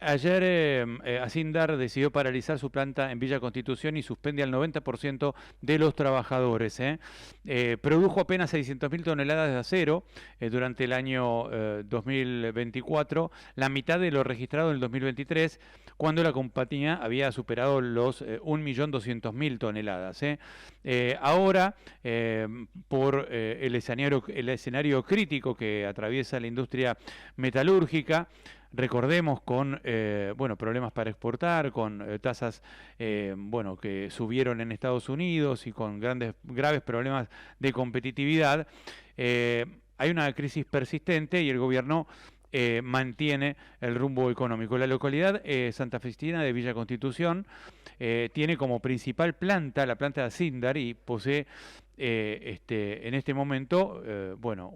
Ayer Asindar decidió paralizar su planta en Villa Constitución y suspende al 90% de los trabajadores. Produjo apenas 600.000 toneladas de acero durante el año 2024, la mitad de lo registrado en el 2023, cuando la compañía había superado los 1.200.000 toneladas. Ahora, por el escenario crítico que atraviesa la industria metalúrgica, recordemos con problemas para exportar, con tasas que subieron en Estados Unidos y con graves problemas de competitividad, hay una crisis persistente y el gobierno mantiene el rumbo económico. La localidad santafesina de Villa Constitución tiene como principal planta la planta de Asindar y posee en este momento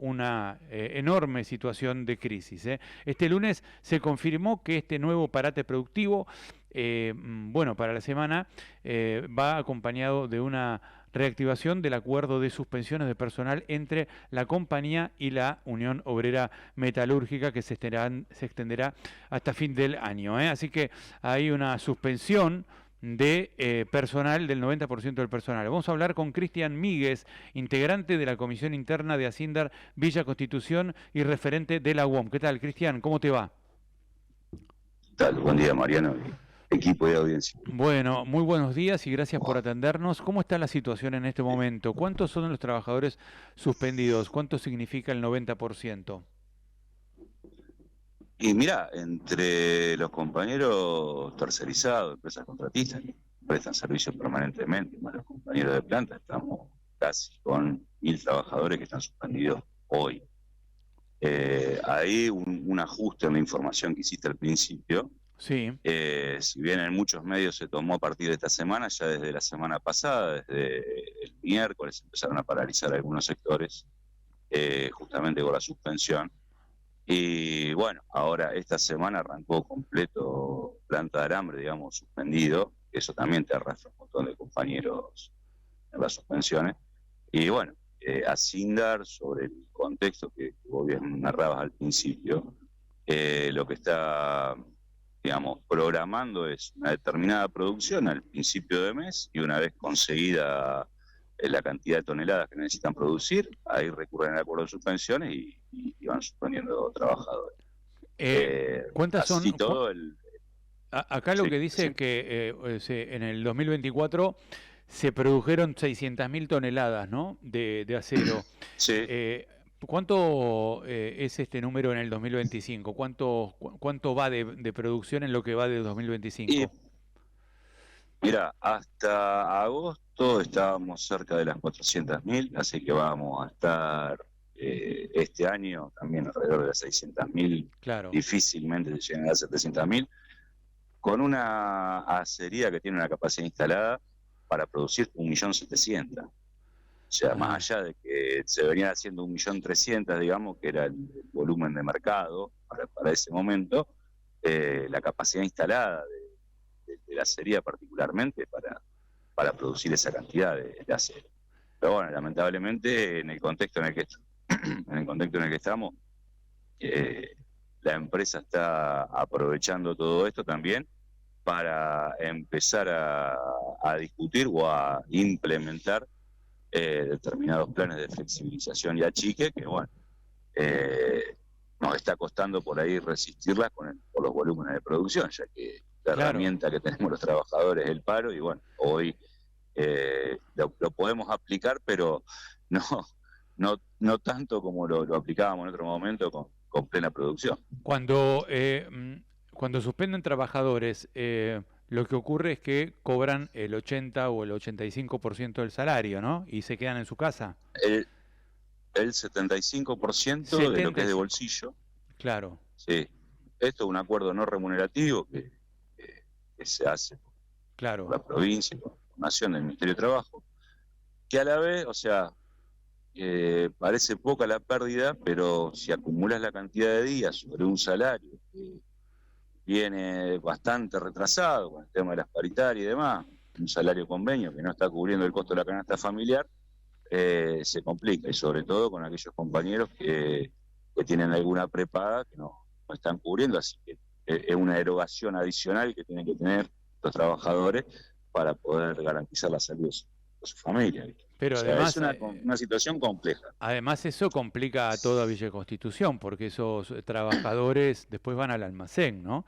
una enorme situación de crisis. Este lunes se confirmó que este nuevo parate productivo para la semana va acompañado de una reactivación del acuerdo de suspensiones de personal entre la compañía y la Unión Obrera Metalúrgica, que se extenderá hasta fin del año. Así que hay una suspensión de personal, del 90% del personal. Vamos a hablar con Cristian Míguez, integrante de la Comisión Interna de Asindar Villa Constitución y referente de la UOM. ¿Qué tal, Cristian? ¿Cómo te va? ¿Qué tal? Buen día, Mariano y equipo de audiencia. Bueno, muy buenos días y gracias por atendernos. ¿Cómo está la situación en este momento? ¿Cuántos son los trabajadores suspendidos? ¿Cuánto significa el 90%? Y mira, entre los compañeros tercerizados, empresas contratistas que prestan servicio permanentemente, más los compañeros de planta, estamos casi con 1.000 trabajadores que están suspendidos hoy. Hay un ajuste en la información que hiciste al principio. Sí. Si bien en muchos medios se tomó a partir de esta semana, ya desde la semana pasada, desde el miércoles, empezaron a paralizar algunos sectores, justamente por la suspensión. Y bueno, ahora esta semana arrancó completo planta de alambre, digamos, suspendido. Eso también te arrastra un montón de compañeros en las suspensiones. Y bueno, Asindar, sobre el contexto que vos bien narrabas al principio, lo que está, digamos, programando es una determinada producción al principio de mes y una vez conseguida la cantidad de toneladas que necesitan producir, ahí recurren al acuerdo de suspensiones y van suspendiendo trabajadores. ¿Cuántas son? Así todo Acá lo sí, que dice sí. que en el 2024 se produjeron 600.000 toneladas, ¿no?, de acero. Sí. ¿Cuánto es este número en el 2025? ¿Cuánto va de producción en lo que va de Y 2025? mira, hasta agosto estábamos cerca de las 400.000, así que vamos a estar este año también alrededor de las 600.000, Claro. difícilmente lleguen a las 700.000, con una acería que tiene una capacidad instalada para producir 1.700.000. O sea, Ajá. más allá de que se venían haciendo 1.300.000, digamos, que era el volumen de mercado para ese momento, la capacidad instalada de la acería particularmente para producir esa cantidad de acero. Pero bueno, lamentablemente en el contexto en el que estamos, la empresa está aprovechando todo esto también para empezar a discutir o a implementar determinados planes de flexibilización y achique que, bueno, nos está costando por ahí resistirlas por los volúmenes de producción, ya que la Claro. herramienta que tenemos los trabajadores es el paro y, bueno, hoy lo podemos aplicar, pero no, no tanto como lo aplicábamos en otro momento con plena producción. Cuando suspenden trabajadores, lo que ocurre es que cobran el 80 o el 85% del salario, ¿no? Y se quedan en su casa. El, el 75% de lo que es de 75. bolsillo, Claro, sí. Esto es un acuerdo no remunerativo que se hace por claro. la provincia, por la Nación del Ministerio de Trabajo, que a la vez, o sea, parece poca la pérdida, pero si acumulas la cantidad de días sobre un salario que viene bastante retrasado con el tema de las paritarias y demás, un salario convenio que no está cubriendo el costo de la canasta familiar, se complica, y sobre todo con aquellos compañeros que tienen alguna prepaga que no están cubriendo, así que es una erogación adicional que tienen que tener los trabajadores para poder garantizar la salud de su familia. Pero o sea, además, es una situación compleja. además eso complica a toda Villa Constitución, porque esos trabajadores después van al almacén, ¿no?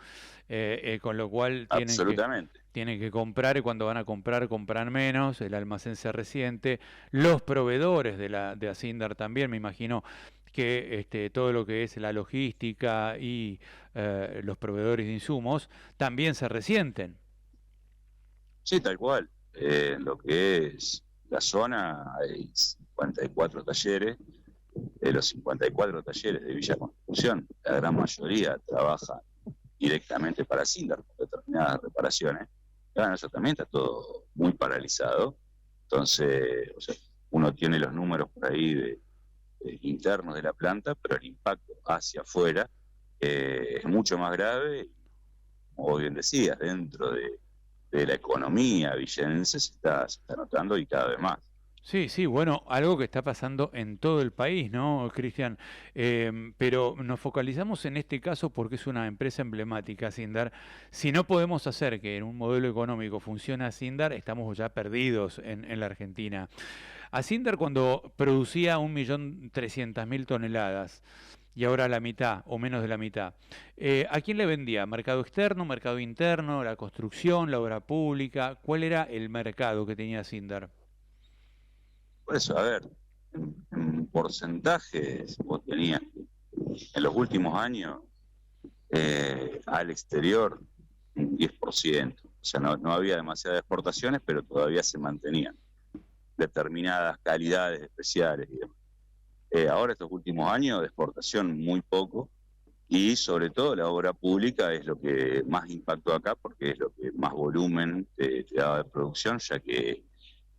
Con lo cual Absolutamente. tienen que comprar, y cuando van a comprar, compran menos, el almacén se resiente. Los proveedores de Asindar también, me imagino que todo lo que es la logística y los proveedores de insumos también se resienten. Sí, tal cual. Lo que es la zona, hay 54 talleres. De los 54 talleres de Villa Constitución, la gran mayoría trabaja directamente para Sindar con determinadas reparaciones. Bueno, eso también está todo muy paralizado. Entonces, o sea, uno tiene los números por ahí internos de la planta, pero el impacto hacia afuera es mucho más grave. Como bien decías, dentro de la economía villense se está notando y cada vez más. Sí, sí, bueno, algo que está pasando en todo el país, ¿no, Cristian? Pero nos focalizamos en este caso porque es una empresa emblemática, Sindar. Si no podemos hacer que en un modelo económico funcione Sindar, estamos ya perdidos en la Argentina. Asindar cuando producía 1.300.000 toneladas y ahora la mitad o menos de la mitad, ¿a quién le vendía? ¿Mercado externo, mercado interno, la construcción, la obra pública? ¿Cuál era el mercado que tenía Asindar? Por eso, a ver, en porcentajes, vos tenías en los últimos años al exterior un 10%. O sea, no había demasiadas exportaciones, pero todavía se mantenían determinadas calidades especiales y demás. Ahora, estos últimos años, de exportación muy poco, y sobre todo la obra pública es lo que más impactó acá, porque es lo que más volumen te daba de producción, ya que,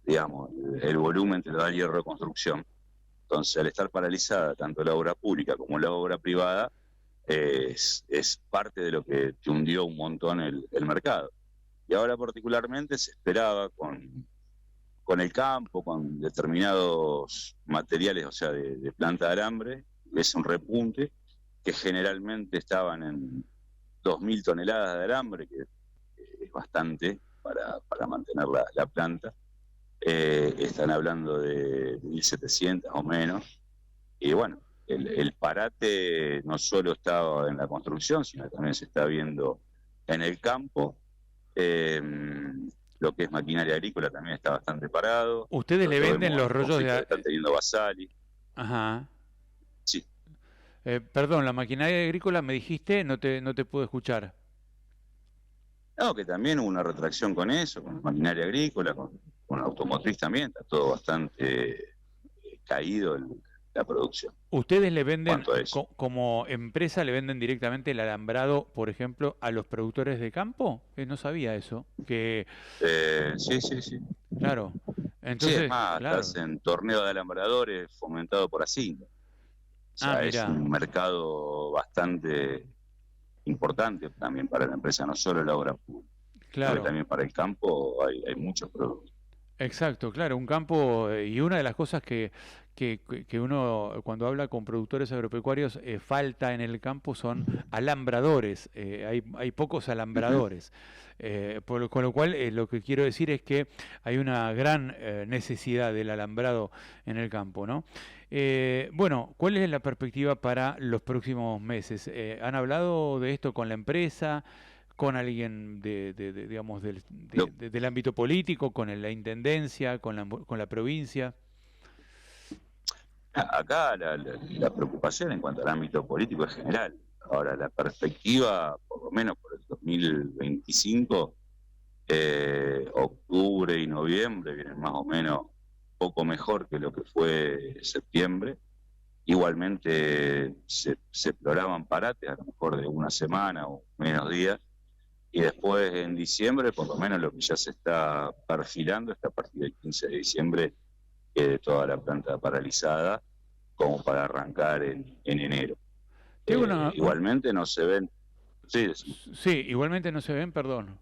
digamos, el volumen te lo da el hierro de construcción. Entonces, al estar paralizada tanto la obra pública como la obra privada, es parte de lo que te hundió un montón el mercado. Y ahora particularmente se esperaba con el campo, con determinados materiales, o sea, de planta de alambre, es un repunte que generalmente estaban en 2.000 toneladas de alambre, que es bastante para mantener la planta. Están hablando de 1.700 o menos. Y bueno, el parate no solo está en la construcción, sino también se está viendo en el campo. Lo que es maquinaria agrícola también está bastante parado. ¿Ustedes le venden los rollos Que están teniendo Basali. Ajá. Sí. Perdón, la maquinaria agrícola me dijiste, no te puedo escuchar. No, que también hubo una retracción con eso, con maquinaria agrícola, con automotriz también, está todo bastante caído la producción. ¿Ustedes le venden, ¿Cuánto es? como empresa, le venden directamente el alambrado, por ejemplo, a los productores de campo? No sabía eso. Sí, sí, sí. Claro. Sí, es Entonces, más, claro. estás en torneo de alambradores fomentado por Asinda. O sea, es Mira. un mercado bastante importante también para la empresa, no solo la obra pública, sino que Claro. también para el campo hay muchos productos. Exacto, claro, un campo, y una de las cosas que uno cuando habla con productores agropecuarios falta en el campo son alambradores, hay pocos Ujú. alambradores, con lo cual lo que quiero decir es que hay una gran necesidad del alambrado en el campo, ¿no? Bueno, ¿cuál es la perspectiva para los próximos meses? ¿Han hablado de esto con la empresa? ¿Con alguien digamos, Lo- del ámbito político, con la intendencia, con la provincia? Acá la preocupación en cuanto al ámbito político es general. Ahora, la perspectiva, por lo menos por el 2025, octubre y noviembre vienen más o menos poco mejor que lo que fue septiembre. Igualmente se exploraban parates, a lo mejor de una semana o menos días, y después en diciembre, por lo menos lo que ya se está perfilando, está a partir del 15 de diciembre, quede toda la planta paralizada, como para arrancar en enero. Tengo Igualmente no se ven, sí, sí, igualmente no se ven, perdón.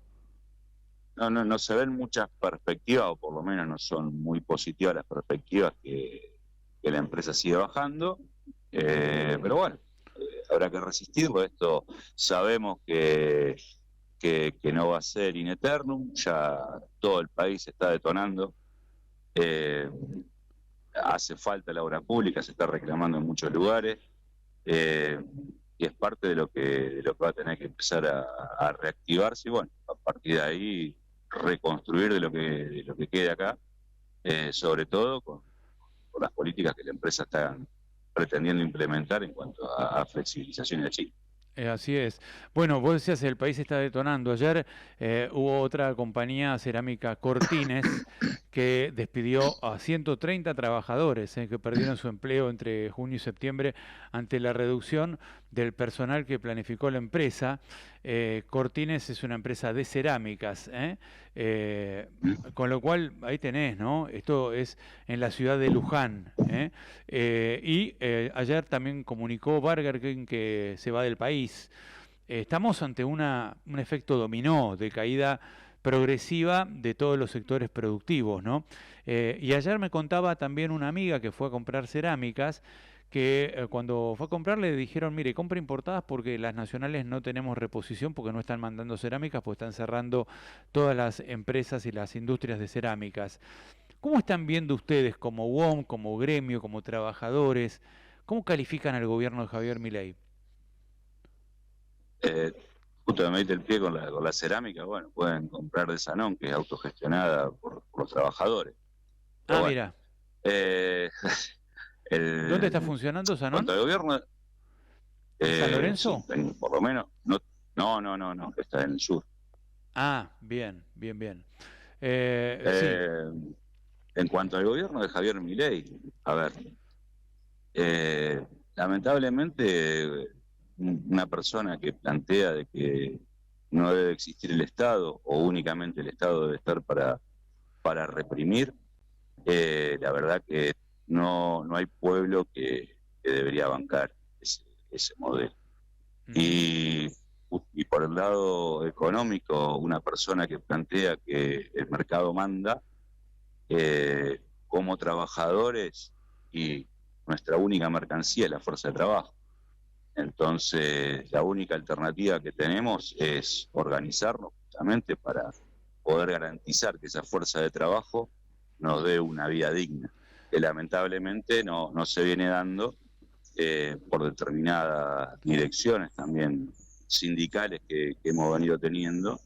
no se ven muchas perspectivas, o por lo menos no son muy positivas las perspectivas que la empresa sigue bajando, pero bueno, habrá que resistirlo. Esto sabemos que no va a ser in eternum, ya todo el país está detonando. Hace falta la obra pública, se está reclamando en muchos lugares, y es parte de lo que va a tener que empezar a reactivarse, y bueno, a partir de ahí reconstruir de lo que quede acá, sobre todo con las políticas que la empresa está pretendiendo implementar en cuanto a flexibilización y achicos. Así es. Bueno, vos decías, el país está detonando. Ayer hubo otra compañía cerámica, Cortines, que despidió a 130 trabajadores que perdieron su empleo entre junio y septiembre ante la reducción del personal que planificó la empresa. Cortines es una empresa de cerámicas, con lo cual ahí tenés, ¿no? Esto es en la ciudad de Luján. Ayer también comunicó Burger King que se va del país. Estamos ante un efecto dominó de caída progresiva de todos los sectores productivos, ¿no? Y ayer me contaba también una amiga que fue a comprar cerámicas, que cuando fue a comprar le dijeron, mire, compra importadas porque las nacionales no tenemos reposición porque no están mandando cerámicas, pues están cerrando todas las empresas y las industrias de cerámicas. ¿Cómo están viendo ustedes como UOM, como gremio, como trabajadores? ¿Cómo califican al gobierno de Javier Milei? Eh, Justo me metí el pie con la cerámica. Bueno, pueden comprar de Sanón, que es autogestionada por los trabajadores. Pero Ah, bueno, mira. eh, ¿Dónde está en funcionando cuanto Sanón? al gobierno, ¿En San sí, Lorenzo? por lo menos, no, está en el sur. Ah, bien, bien, bien. Sí. Eh, en cuanto al gobierno de Javier Milei, a ver, lamentablemente una persona que plantea de que no debe existir el Estado o únicamente el Estado debe estar para reprimir, la verdad que no hay pueblo que debería bancar ese modelo. Ujú. Y, y por el lado económico, una persona que plantea que el mercado manda, como trabajadores, y nuestra única mercancía es la fuerza de trabajo. Entonces, la única alternativa que tenemos es organizarnos justamente para poder garantizar que esa fuerza de trabajo nos dé una vida digna, que lamentablemente no se viene dando, por determinadas direcciones también sindicales que hemos venido teniendo,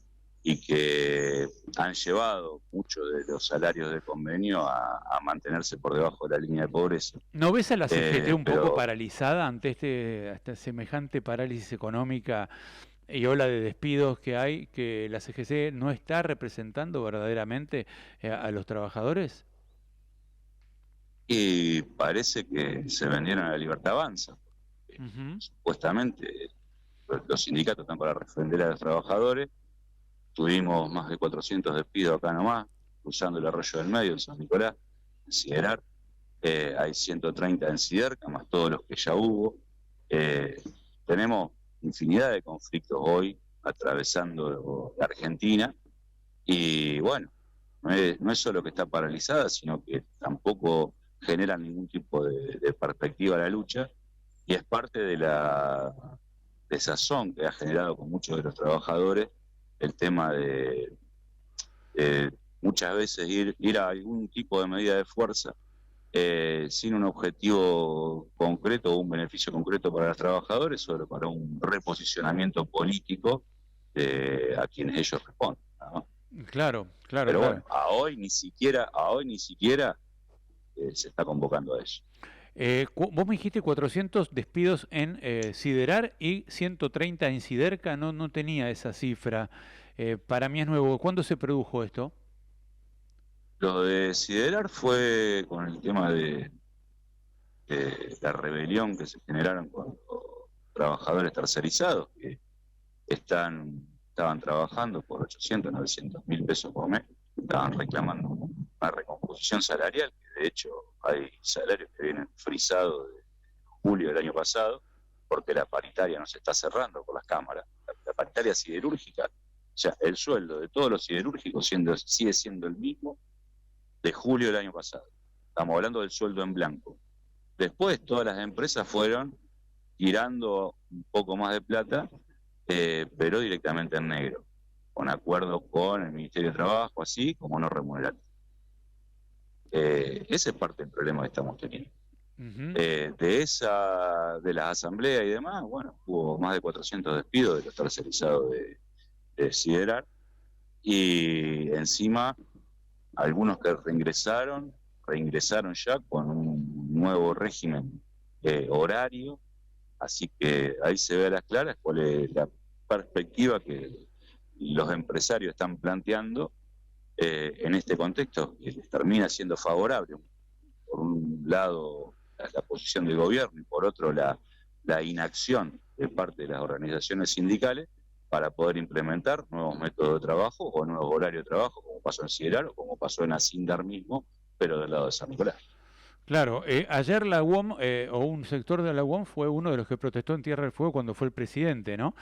y que han llevado muchos de los salarios de convenio a mantenerse por debajo de la línea de pobreza. ¿No ves a la CGT un poco Pero paralizada ante esta semejante parálisis económica y ola de despidos que hay, que la CGT no está representando verdaderamente a los trabajadores? y parece que se vendieron a la Libertad Avanza. Ujú. Supuestamente los sindicatos están para defender a los trabajadores. Tuvimos más de 400 despidos acá nomás, cruzando el Arroyo del Medio, en San Nicolás, en Siderar. Hay 130 en Siderca, más todos los que ya hubo. Tenemos infinidad de conflictos hoy atravesando la Argentina, y bueno, no es solo que está paralizada, sino que tampoco genera ningún tipo de perspectiva a la lucha, y es parte de la desazón que ha generado con muchos de los trabajadores el tema de muchas veces ir a algún tipo de medida de fuerza, sin un objetivo concreto o un beneficio concreto para los trabajadores, solo para un reposicionamiento político a quienes ellos responden, ¿no? Claro, claro, Pero claro. bueno, a hoy ni siquiera se está convocando a eso. Vos me dijiste 400 despidos en Siderar y 130 en Siderca, no tenía esa cifra. Para mí es nuevo. ¿Cuándo se produjo esto? Lo de Siderar fue con el tema de la rebelión que se generaron con los trabajadores tercerizados, que estaban trabajando por 800, 900 mil pesos por mes, estaban reclamando una recomposición salarial, que de hecho hay salarios que vienen frisados de julio del año pasado, porque la paritaria no se está cerrando por las cámaras. La paritaria siderúrgica, o sea, el sueldo de todos los siderúrgicos sigue siendo el mismo de julio del año pasado. Estamos hablando del sueldo en blanco. Después todas las empresas fueron tirando un poco más de plata, pero directamente en negro, con acuerdo con el Ministerio de Trabajo, así como no remunerativo. Ese es parte del problema que estamos teniendo. De las asambleas y demás, bueno, hubo más de 400 despidos de los tercerizados de Siderar, y encima algunos que reingresaron ya con un nuevo régimen horario, así que ahí se ve a las claras cuál es la perspectiva que los empresarios están planteando en este contexto, que les termina siendo favorable. Por un lado, la posición del gobierno, y por otro, la inacción de parte de las organizaciones sindicales para poder implementar nuevos métodos de trabajo o nuevos horarios de trabajo, como pasó en Siderar o como pasó en Asindar mismo, pero del lado de San Nicolás. Claro, ayer la UOM o un sector de la UOM fue uno de los que protestó en Tierra del Fuego cuando fue el presidente, ¿no?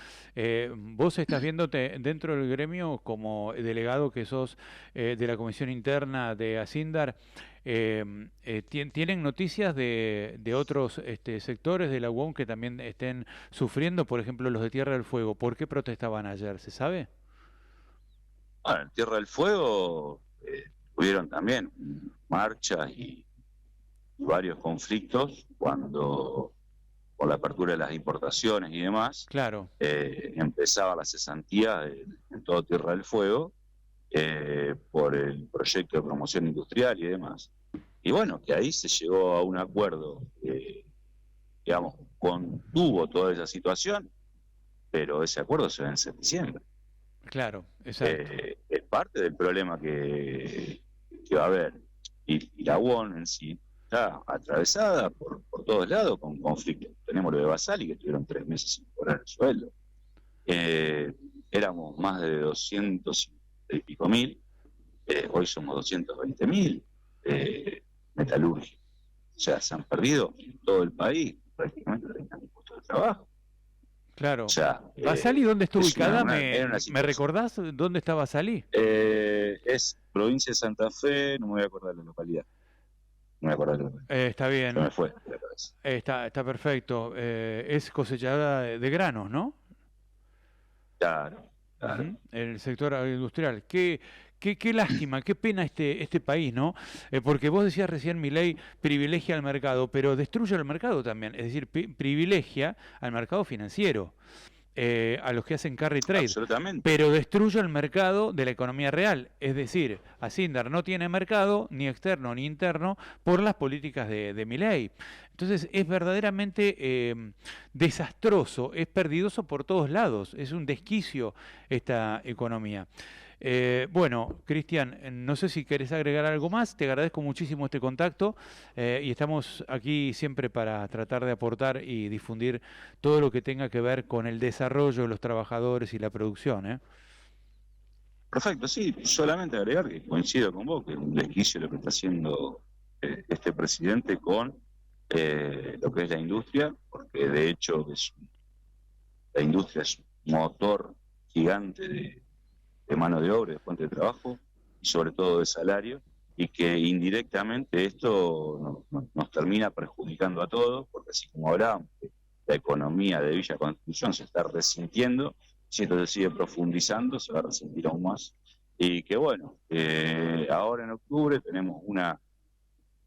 Vos estás viéndote dentro del gremio como delegado que sos de la Comisión Interna de Asindar. ¿Tienen noticias de otros sectores de la UOM que también estén sufriendo, por ejemplo, los de Tierra del Fuego? ¿Por qué protestaban ayer? ¿Se sabe? Bueno, en Tierra del Fuego hubieron también marchas y varios conflictos cuando, por la apertura de las importaciones y demás, Claro. empezaba la cesantía en todo Tierra del Fuego por el proyecto de promoción industrial y demás. Y bueno, que ahí se llegó a un acuerdo que, digamos, contuvo toda esa situación, pero ese acuerdo se vence en diciembre. Claro, exacto. Es parte del problema que va a haber. Y la UON en sí está atravesada por todos lados con conflictos. Tenemos lo de Basali, que estuvieron 3 meses sin cobrar el sueldo. Éramos más de 200 y pico mil, hoy somos 220.000 metalúrgicos. O sea, se han perdido en todo el país prácticamente 30.000 puestos de trabajo. Claro. O sea, ¿Basali dónde está ubicada? era una ¿Me recordás dónde está Basali? es provincia de Santa Fe, no me voy a acordar de la localidad. No me acuerdo de la localidad. Está bien. Se me fue de la cabeza. Está perfecto. Es cosechadora de granos, ¿no? Claro, claro. El sector agroindustrial. Qué lástima, qué pena este país, ¿no? Porque vos decías recién, Milei privilegia al mercado, pero destruye al mercado también. Es decir, privilegia al mercado financiero, a los que hacen carry trade. Absolutamente. Pero destruye el mercado de la economía real. Es decir, Asindar no tiene mercado, ni externo ni interno, por las políticas de Milei. Entonces es verdaderamente desastroso, es perdidoso por todos lados, es un desquicio esta economía. Bueno, Cristian, no sé si querés agregar algo más, te agradezco muchísimo este contacto y estamos aquí siempre para tratar de aportar y difundir todo lo que tenga que ver con el desarrollo de los trabajadores y la producción. Perfecto, sí, solamente agregar que coincido con vos, que es un desquicio lo que está haciendo este presidente con lo que es la industria, porque de hecho la industria es un motor gigante de mano de obra, de fuente de trabajo y sobre todo de salario, y que indirectamente esto nos termina perjudicando a todos, porque así como hablábamos, la economía de Villa Constitución se está resintiendo, si esto se sigue profundizando, se va a resentir aún más. Y que bueno, ahora en octubre tenemos una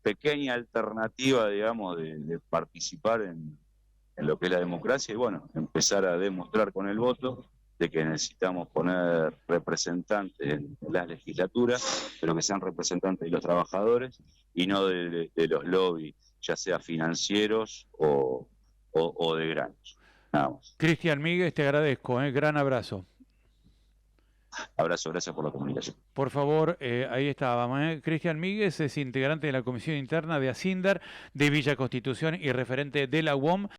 pequeña alternativa, digamos, de participar en lo que es la democracia y bueno, empezar a demostrar con el voto de que necesitamos poner representantes en las legislaturas, pero que sean representantes de los trabajadores y no de los lobbies, ya sea financieros o de granos. Nada más. Cristian Míguez, te agradezco, gran abrazo. Abrazo, gracias por la comunicación. Por favor, ahí estaba. Cristian Míguez es integrante de la Comisión Interna de Asindar de Villa Constitución y referente de la UOM.